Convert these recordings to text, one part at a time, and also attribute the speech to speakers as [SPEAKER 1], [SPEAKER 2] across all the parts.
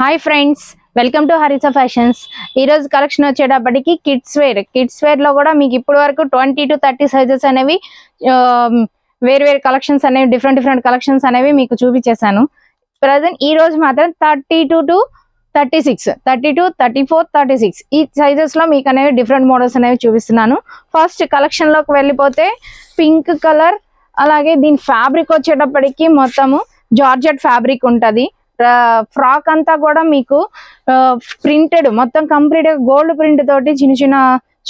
[SPEAKER 1] Hi friends, welcome to Harisa fashions. ఈ రోజు collection వచ్చేటప్పటికి కిడ్స్ వేర్ లో కూడా మీకు ఇప్పటి వరకు 20 to 30 సైజెస్ అనేవి వేరు కలెక్షన్స్ అనేవి డిఫరెంట్ కలెక్షన్స్ అనేవి మీకు చూపించేశాను. ప్రజెంట్ ఈ రోజు మాత్రం 32 to 36, 32, 34, 36 ఈ సైజెస్ లో మీకు అనేవి డిఫరెంట్ మోడల్స్ అనేవి చూపిస్తున్నాను. ఫస్ట్ కలెక్షన్ లోకి వెళ్ళిపోతే పింక్ కలర్, అలాగే దీని ఫ్యాబ్రిక్ వచ్చేటప్పటికి మొత్తము జార్జెట్ ఫ్యాబ్రిక్ ఉంటది. ఫ్రాక్ అంతా కూడా మీకు ప్రింటెడ్, మొత్తం కంప్లీట్ గా గోల్డ్ ప్రింట్ తోటి చిన్న చిన్న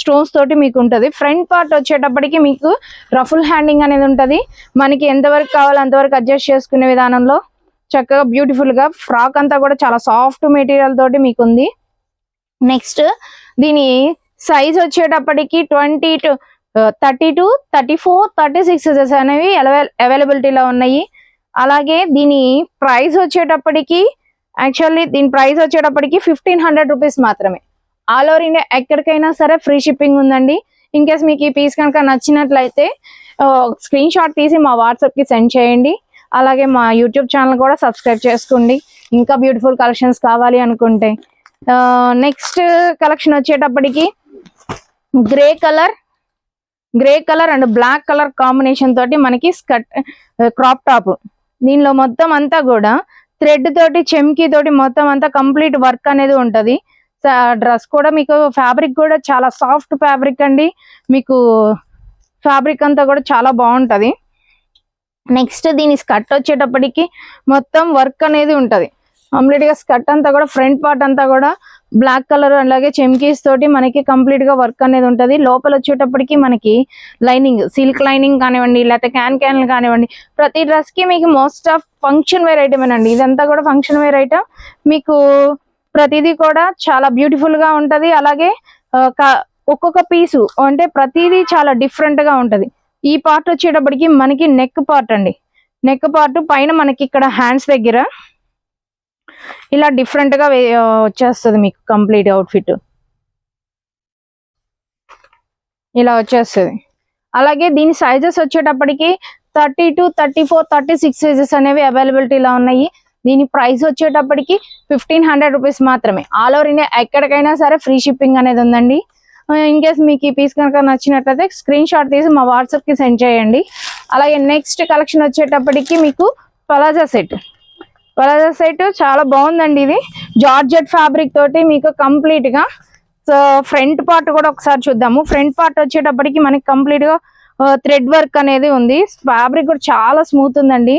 [SPEAKER 1] స్టోన్స్ తోటి మీకు ఉంటది. ఫ్రంట్ పార్ట్ వచ్చేటప్పటికి మీకు రఫుల్ హ్యాండింగ్ అనేది ఉంటది. మనకి ఎంతవరకు కావాలో అంతవరకు అడ్జస్ట్ చేసుకునే విధానంలో చక్కగా బ్యూటిఫుల్ గా ఫ్రాక్ అంతా కూడా చాలా సాఫ్ట్ మెటీరియల్ తోటి మీకు ఉంది. నెక్స్ట్ దీని సైజ్ వచ్చేటప్పటికి 20 to 32, 34, 36 అనేవి అవైలబిలిటీలో ఉన్నాయి. అలాగే దీని ప్రైస్ వచ్చేటప్పటికి దీని ప్రైస్ వచ్చేటప్పటికి 1500 రూపీస్ మాత్రమే. ఆల్ ఓవర్ ఇండియా ఎక్కడికైనా సరే ఫ్రీ షిప్పింగ్ ఉందండి. ఇన్ కేస్ మీకు ఈ పీస్ కనుక నచ్చినట్లయితే స్క్రీన్ షాట్ తీసి మా వాట్సాప్ కి సెండ్ చేయండి. అలాగే మా యూట్యూబ్ ఛానల్ కూడా సబ్స్క్రైబ్ చేసుకోండి ఇంకా బ్యూటిఫుల్ కలెక్షన్స్ కావాలి అనుకుంటే. నెక్స్ట్ కలెక్షన్ వచ్చేటప్పటికి grey colour and black colour combination తోటి మనకి స్కర్ట్, క్రాప్ టాప్. దీనిలో మొత్తం అంతా కూడా థ్రెడ్ తోటి, చెమ్కీ తోటి మొత్తం అంతా కంప్లీట్ వర్క్ అనేది ఉంటది. డ్రెస్ కూడా మీకు ఫ్యాబ్రిక్ కూడా చాలా సాఫ్ట్ ఫ్యాబ్రిక్ అండి. మీకు ఫ్యాబ్రిక్ అంతా కూడా చాలా బాగుంటది. నెక్స్ట్ దీని స్కర్ట్ వచ్చేటప్పటికి మొత్తం వర్క్ అనేది ఉంటది. కంప్లీట్ గా స్కర్ట్ అంతా కూడా ఫ్రంట్ పార్ట్ అంతా కూడా బ్లాక్ కలర్ అలాగే చెమ్కీస్ తోటి మనకి కంప్లీట్ గా వర్క్ అనేది ఉంటది. లోపల వచ్చేటప్పటికి మనకి లైనింగ్, సిల్క్ లైనింగ్ కానివ్వండి, లేకపోతే క్యాన్లు కానివ్వండి, ప్రతి డ్రెస్ కి మీకు most of function wear item అండి. ఇదంతా కూడా ఫంక్షన్ వేర్ ఐటమ్. మీకు ప్రతిదీ కూడా చాలా బ్యూటిఫుల్ గా ఉంటది. అలాగే ఒక్కొక్క పీసు అంటే ప్రతిదీ చాలా డిఫరెంట్ గా ఉంటది. ఈ పార్ట్ వచ్చేటప్పటికి మనకి నెక్ పార్ట్ అండి. నెక్ పార్ట్ పైన మనకి ఇక్కడ హ్యాండ్స్ దగ్గర ఇలా డిఫరెంట్ గా వచ్చేస్తుంది మీకు కంప్లీట్ అవుట్ఫిట్ ఇలా వచ్చేస్తుంది. అలాగే దీని సైజెస్ వచ్చేటప్పటికి 32, 34, 36 సైజెస్ అనేవి అవైలబిలిటీలో ఉన్నాయి. దీని ప్రైస్ వచ్చేటప్పటికి 1500 రూపీస్ మాత్రమే. ఆల్ ఓవర్ ఇండియా ఎక్కడికైనా సరే ఫ్రీ షిప్పింగ్ అనేది ఉందండి. ఇన్ కేస్ మీకు ఈ పీస్ కనుక నచ్చినట్లయితే స్క్రీన్ షాట్ తీసి మా వాట్సాప్ కి సెండ్ చేయండి. అలాగే నెక్స్ట్ కలెక్షన్ వచ్చేటప్పటికి మీకు పలాజా సెట్ చాలా బాగుందండి. ఇది జార్జెట్ ఫ్యాబ్రిక్ తోటి మీకు కంప్లీట్ గా ఫ్రంట్ పార్ట్ కూడా ఒకసారి చూద్దాము. ఫ్రంట్ పార్ట్ వచ్చేటప్పటికి మనకి కంప్లీట్ గా థ్రెడ్ వర్క్ అనేది ఉంది. ఫ్యాబ్రిక్ కూడా చాలా స్మూత్ ఉందండి.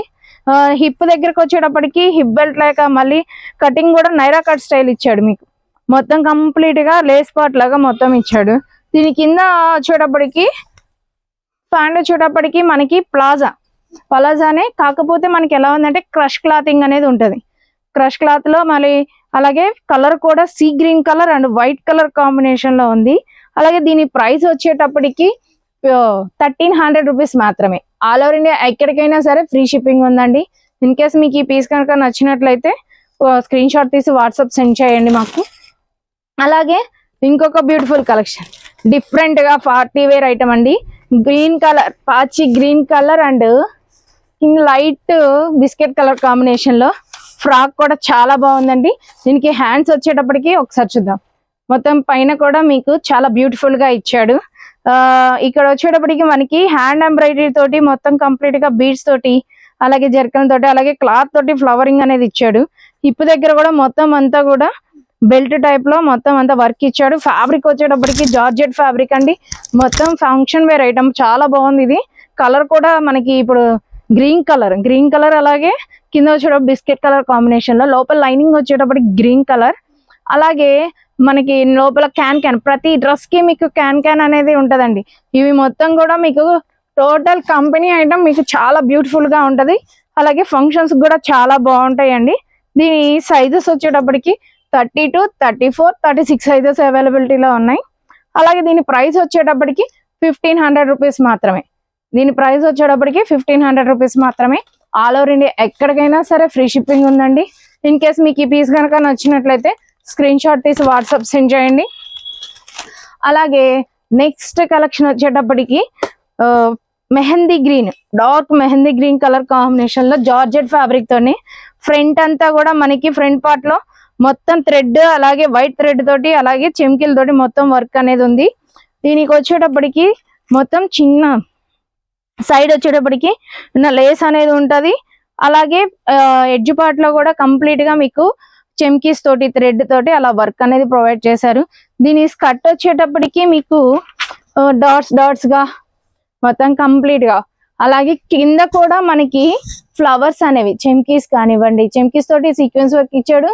[SPEAKER 1] హిప్ దగ్గరకు వచ్చేటప్పటికి హిప్ బెల్ట్ లేక మళ్ళీ కటింగ్ కూడా నైరా కట్ స్టైల్ ఇచ్చాడు. మీకు మొత్తం కంప్లీట్ గా లేస్ పార్ట్ లాగా మొత్తం ఇచ్చాడు. దీని కింద వచ్చేటప్పటికి ప్యాంట్ వచ్చేటప్పటికి మనకి పలాజానే, కాకపోతే మనకి ఎలా ఉందంటే క్రష్ క్లాతింగ్ అనేది ఉంటది. క్రష్ క్లాత్ లో మళ్ళీ అలాగే కలర్ కూడా sea green colour and white colour combination లో ఉంది. అలాగే దీని ప్రైస్ వచ్చేటప్పటికి 1300 రూపీస్ మాత్రమే. ఆల్ ఓవర్ ఇండియా ఎక్కడికైనా సరే ఫ్రీ షిప్పింగ్ ఉందండి. ఇన్ కేస్ మీకు ఈ పీస్ కనుక నచ్చినట్లయితే స్క్రీన్ షాట్ తీసి వాట్సాప్ సెండ్ చేయండి మాకు. అలాగే ఇంకొక బ్యూటిఫుల్ కలెక్షన్, డిఫరెంట్ గా పార్టీ వేర్ ఐటమ్ అండి. గ్రీన్ కలర్, పాచి green colour and light biscuit colour combination లో ఫ్రాక్ కూడా చాలా బాగుందండి. దీనికి హ్యాండ్స్ వచ్చేటప్పటికి ఒకసారి చూద్దాం. మొత్తం పైన కూడా మీకు చాలా బ్యూటిఫుల్ గా ఇచ్చాడు. ఇక్కడ వచ్చేటప్పటికి మనకి హ్యాండ్ ఎంబ్రాయిడరీ తోటి మొత్తం కంప్లీట్ గా బీడ్స్ తోటి, అలాగే జర్కన్ తోటి, అలాగే క్లాత్ తోటి ఫ్లవరింగ్ అనేది ఇచ్చాడు. హిప్ దగ్గర కూడా మొత్తం అంతా కూడా బెల్ట్ టైప్ లో మొత్తం అంతా వర్క్ ఇచ్చాడు. ఫ్యాబ్రిక్ వచ్చేటప్పటికి జార్జెట్ ఫ్యాబ్రిక్ అండి. మొత్తం ఫంక్షన్ వేర్ ఐటమ్ చాలా బాగుంది. ఇది కలర్ కూడా మనకి ఇప్పుడు గ్రీన్ కలర్ అలాగే కింద వచ్చేటప్పుడు బిస్కెట్ కలర్ కాంబినేషన్ లో, లోపల లైనింగ్ వచ్చేటప్పటికి గ్రీన్ కలర్. అలాగే మనకి లోపల క్యాన్ ప్రతి డ్రెస్ కి మీకు క్యాన్ అనేది ఉంటదండి. ఇవి మొత్తం కూడా మీకు టోటల్ కంపెనీ ఐటమ్ మీకు చాలా బ్యూటిఫుల్ గా ఉంటది. అలాగే ఫంక్షన్స్ కూడా చాలా బాగుంటాయండి. దీని సైజెస్ వచ్చేటప్పటికి 32, 34, 36 సైజెస్ అవైలబిలిటీలో ఉన్నాయి. అలాగే దీని ప్రైస్ వచ్చేటప్పటికి 1500 రూపీస్ మాత్రమే. ఆల్ ఓవర్ ఇండియా ఎక్కడికైనా సరే ఫ్రీ షిప్పింగ్ ఉందండి. ఇన్ కేస్ మీకు ఈ పీస్ కనుక నచ్చినట్లయితే స్క్రీన్ షాట్ తీసి వాట్సాప్ సెండ్ చేయండి. అలాగే నెక్స్ట్ కలెక్షన్ వచ్చేటప్పటికి mehndi green, dark mehndi green colour combination లో జార్జెట్ ఫ్యాబ్రిక్ తోని ఫ్రంట్ అంతా కూడా మనకి ఫ్రంట్ పార్ట్ లో మొత్తం థ్రెడ్ అలాగే వైట్ థ్రెడ్ తోటి అలాగే చెమ్కిలతోటి మొత్తం వర్క్ అనేది ఉంది. దీనికి వచ్చేటప్పటికి మొత్తం చిన్న సైడ్ వచ్చేటప్పటికి లేస్ అనేది ఉంటది. అలాగే ఎడ్జ్ పార్ట్ లో కూడా కంప్లీట్ గా మీకు చెమ్కీస్ తోటి థ్రెడ్ తోటి అలా వర్క్ అనేది ప్రొవైడ్ చేశారు. దీని స్కర్ట్ వచ్చేటప్పటికి మీకు డాట్స్ గా మొత్తం కంప్లీట్ గా, అలాగే కింద కూడా మనకి ఫ్లవర్స్ అనేవి చెమ్కీస్ కానివ్వండి, చెమ్కీస్ తోటి సీక్వెన్స్ వర్క్ ఇచ్చాడు.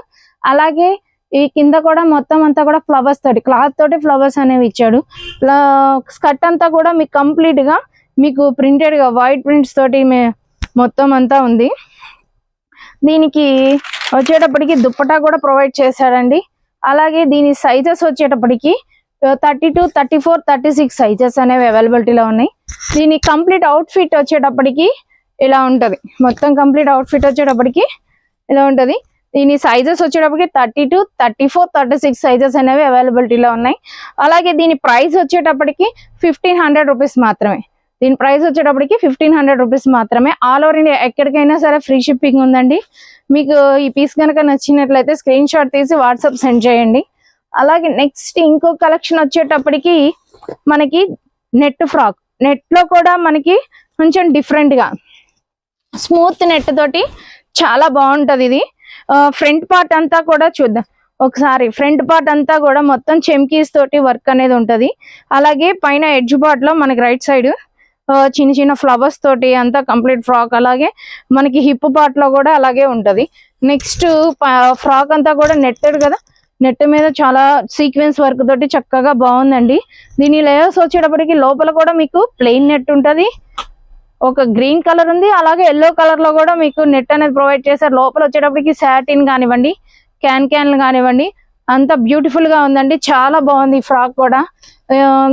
[SPEAKER 1] అలాగే ఈ కింద కూడా మొత్తం అంతా కూడా ఫ్లవర్స్ తోటి క్లాత్ తోటి ఫ్లవర్స్ అనేవి ఇచ్చాడు. స్కర్ట్ అంతా కూడా మీకు కంప్లీట్ గా మీకు ప్రింటెడ్ గా వైట్ ప్రింట్స్ తోటి మొత్తం అంతా ఉంది. దీనికి వచ్చేటప్పటికి దుప్పటా కూడా ప్రొవైడ్ చేశాడండి. అలాగే దీని సైజెస్ వచ్చేటప్పటికి 32, 34, 36 సైజెస్ అనేవి అవైలబిలిటీలో ఉన్నాయి. దీని కంప్లీట్ అవుట్ ఫిట్ వచ్చేటప్పటికి ఇలా ఉంటది. మొత్తం కంప్లీట్ అవుట్ ఫిట్ వచ్చేటప్పటికి ఇలా ఉంటది. దీని సైజెస్ వచ్చేటప్పటికి 32, 34, 36 సైజెస్ అనేవి అవైలబిలిటీలో ఉన్నాయి. అలాగే దీని ప్రైస్ వచ్చేటప్పటికి 1500 రూపీస్ మాత్రమే. దీని ప్రైస్ వచ్చేటప్పటికి 1500 రూపీస్ మాత్రమే. ఆల్ ఓవర్ ఇండియా ఎక్కడికైనా సరే ఫ్రీ షిప్పింగ్ ఉందండి. మీకు ఈ పీస్ కనుక నచ్చినట్లయితే స్క్రీన్ షాట్ తీసి వాట్సాప్ సెండ్ చేయండి. అలాగే నెక్స్ట్ ఇంకో కలెక్షన్ వచ్చేటప్పటికి మనకి నెట్ ఫ్రాక్. నెట్ లో కూడా మనకి కొంచెం డిఫరెంట్ గా స్మూత్ నెట్ తోటి చాలా బాగుంటది. ఇది ఫ్రంట్ పార్ట్ అంతా కూడా చూద్దాం ఒకసారి. ఫ్రంట్ పార్ట్ అంతా కూడా మొత్తం చెమ్కీస్ తోటి వర్క్ అనేది ఉంటది. అలాగే పైన ఎడ్జ్ పార్ట్ లో మనకి రైట్ సైడ్ చిన్న చిన్న ఫ్లవర్స్ తోటి అంతా కంప్లీట్ ఫ్రాక్. అలాగే మనకి హిప్ పార్ట్ లో కూడా అలాగే ఉంటది. నెక్స్ట్ ఫ్రాక్ అంతా కూడా నెట్టెడ్ కదా, నెట్ మీద చాలా సీక్వెన్స్ వర్క్ తోటి చక్కగా బాగుందండి. దీని లేయర్స్ వచ్చేటప్పటికి లోపల కూడా మీకు ప్లెయిన్ నెట్ ఉంటది. ఒక గ్రీన్ కలర్ ఉంది, అలాగే ఎల్లో కలర్ లో కూడా మీకు నెట్ అనేది ప్రొవైడ్ చేశారు. లోపల వచ్చేటప్పటికి సాటిన్ కానివ్వండి, క్యాన్లు కానివ్వండి, అంత బ్యూటిఫుల్ గా ఉందండి. చాలా బాగుంది ఈ ఫ్రాక్ కూడా.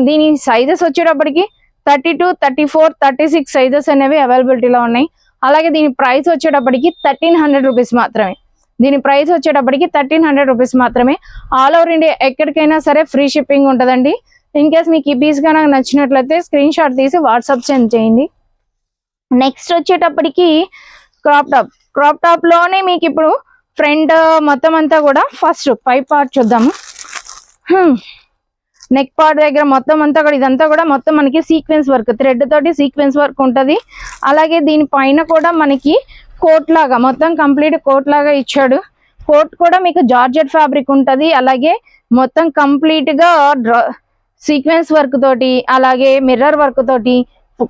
[SPEAKER 1] దీని సైజెస్ వచ్చేటప్పటికి 32, 34, 36 సైజెస్ అనేవి అవైలబిలిటీలో ఉన్నాయి. అలాగే దీని ప్రైస్ వచ్చేటప్పటికి 1300 రూపీస్ మాత్రమే. దీని ప్రైస్ వచ్చేటప్పటికి 1300 రూపీస్ మాత్రమే. ఆల్ ఓవర్ ఇండియా ఎక్కడికైనా సరే ఫ్రీ షిప్పింగ్ ఉంటుందండి. ఇన్ కేస్ మీకు ఈ పీస్ కనుక నచ్చినట్లయితే స్క్రీన్ షాట్ తీసి వాట్సాప్ సెండ్ చేయండి. నెక్స్ట్ వచ్చేటప్పటికి క్రాప్ టాప్ లోనే మీకు ఇప్పుడు ఫ్రంట్ మొత్తం అంతా కూడా ఫస్ట్ పై పార్ట్ చూద్దాము. నెక్ పార్ట్ దగ్గర మొత్తం అంతా కూడా ఇదంతా కూడా మొత్తం మనకి సీక్వెన్స్ వర్క్, థ్రెడ్ తోటి సీక్వెన్స్ వర్క్ ఉంటది. అలాగే దీని పైన కూడా మనకి కోట్ లాగా మొత్తం కంప్లీట్ కోట్ లాగా ఇచ్చాడు. కోట్ కూడా మీకు జార్జెట్ ఫ్యాబ్రిక్ ఉంటది. అలాగే మొత్తం కంప్లీట్ గా సీక్వెన్స్ వర్క్ తోటి అలాగే మిర్రర్ వర్క్ తోటి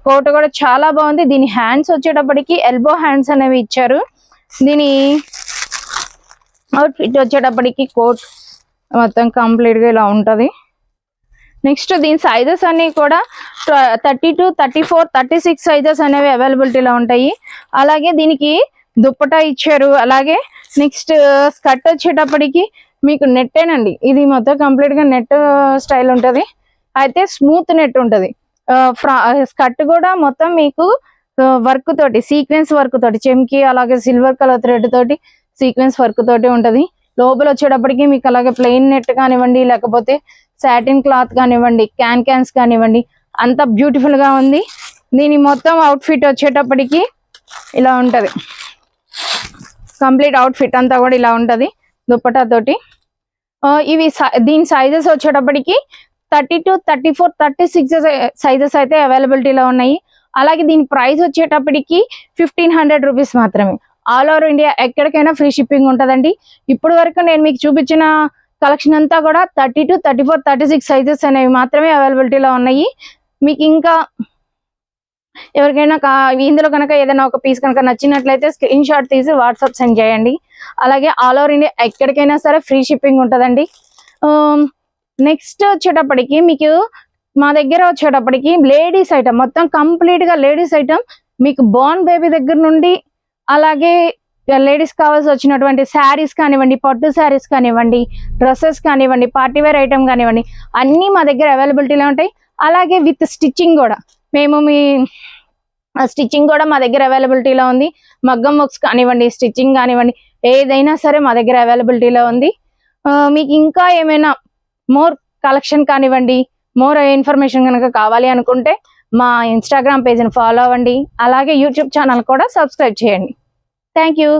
[SPEAKER 1] కోట్ కూడా చాలా బాగుంది. దీని హ్యాండ్స్ వచ్చేటప్పటికి ఎల్బో హ్యాండ్స్ అనేవి ఇచ్చారు. దీని అవుట్ ఫిట్ వచ్చేటప్పటికి కోట్ మొత్తం కంప్లీట్ గా ఇలా ఉంటది. నెక్స్ట్ దీని సైజెస్ అన్ని కూడా 32, 34, 36 సైజెస్ అనేవి అవైలబిలిటీలో ఉంటాయి. అలాగే దీనికి దుప్పటా ఇచ్చారు. అలాగే నెక్స్ట్ స్కర్ట్ వచ్చేటప్పటికి మీకు నెట్టేనండి. ఇది మొత్తం కంప్లీట్ గా నెట్ స్టైల్ ఉంటది. అయితే స్మూత్ నెట్ ఉంటది. స్కర్ట్ కూడా మొత్తం మీకు వర్క్ తోటి సీక్వెన్స్ వర్క్ తోటి చెమ్కి అలాగే సిల్వర్ కలర్ థ్రెడ్ తోటి సీక్వెన్స్ వర్క్ తోటి ఉంటది. లోపల వచ్చేటప్పటికి మీకు అలాగే ప్లెయిన్ నెట్ కానివ్వండి, లేకపోతే సాటిన్ క్లాత్ కానివ్వండి, క్యాన్స్ కానివ్వండి, అంత బ్యూటిఫుల్ గా ఉంది. దీని మొత్తం అవుట్ ఫిట్ వచ్చేటప్పటికి ఇలా ఉంటది. కంప్లీట్ అవుట్ ఫిట్ అంతా కూడా ఇలా ఉంటది దుప్పటా తోటి. ఇవి దీని సైజెస్ వచ్చేటప్పటికి 32, 34, 36 సైజెస్ అయితే అవైలబిలిటీలో ఉన్నాయి. అలాగే దీని ప్రైస్ వచ్చేటప్పటికి 1500 రూపీస్ మాత్రమే. ఆల్ ఓవర్ ఇండియా ఎక్కడికైనా ఫ్రీ షిప్పింగ్ ఉంటుందండి. ఇప్పుడు వరకు నేను మీకు చూపించిన కలెక్షన్ అంతా కూడా 32, 34, 36 సైజెస్ అనేవి మాత్రమే అవైలబిలిటీలో ఉన్నాయి. మీకు ఇంకా ఎవరికైనా ఇందులో కనుక ఏదైనా ఒక పీస్ కనుక నచ్చినట్లయితే స్క్రీన్ షాట్ తీసి వాట్సాప్ సెండ్ చేయండి. అలాగే ఆల్ ఓవర్ ఇండియా ఎక్కడికైనా సరే ఫ్రీ షిప్పింగ్ ఉంటుందండి. నెక్స్ట్ వచ్చేటప్పటికి మీకు మా దగ్గర వచ్చేటప్పటికి లేడీస్ ఐటమ్ మొత్తం కంప్లీట్ గా లేడీస్ ఐటమ్ మీకు బోర్న్ బేబీ దగ్గర నుండి అలాగే లేడీస్ కావాల్సి వచ్చినటువంటి శారీస్ కానివ్వండి, పట్టు శారీస్ కానివ్వండి, డ్రెస్సెస్ కానివ్వండి, పార్టీవేర్ ఐటమ్ కానివ్వండి, అన్నీ మా దగ్గర అవైలబిలిటీలో ఉంటాయి. అలాగే విత్ స్టిచ్చింగ్ కూడా మీ స్టిచ్చింగ్ కూడా మా దగ్గర అవైలబిలిటీలో ఉంది. మగ్గం వర్క్స్ కానివ్వండి, స్టిచ్చింగ్ కానివ్వండి, ఏదైనా సరే మా దగ్గర అవైలబిలిటీలో ఉంది. మీకు ఇంకా ఏమైనా మోర్ కలెక్షన్ కానివ్వండి, మోర్ ఇన్ఫర్మేషన్ కనుక కావాలి అనుకుంటే మా ఇన్స్టాగ్రామ్ పేజ్ని ఫాలో అవ్వండి. అలాగే యూట్యూబ్ ఛానల్ కూడా సబ్స్క్రైబ్ చేయండి. Thank you.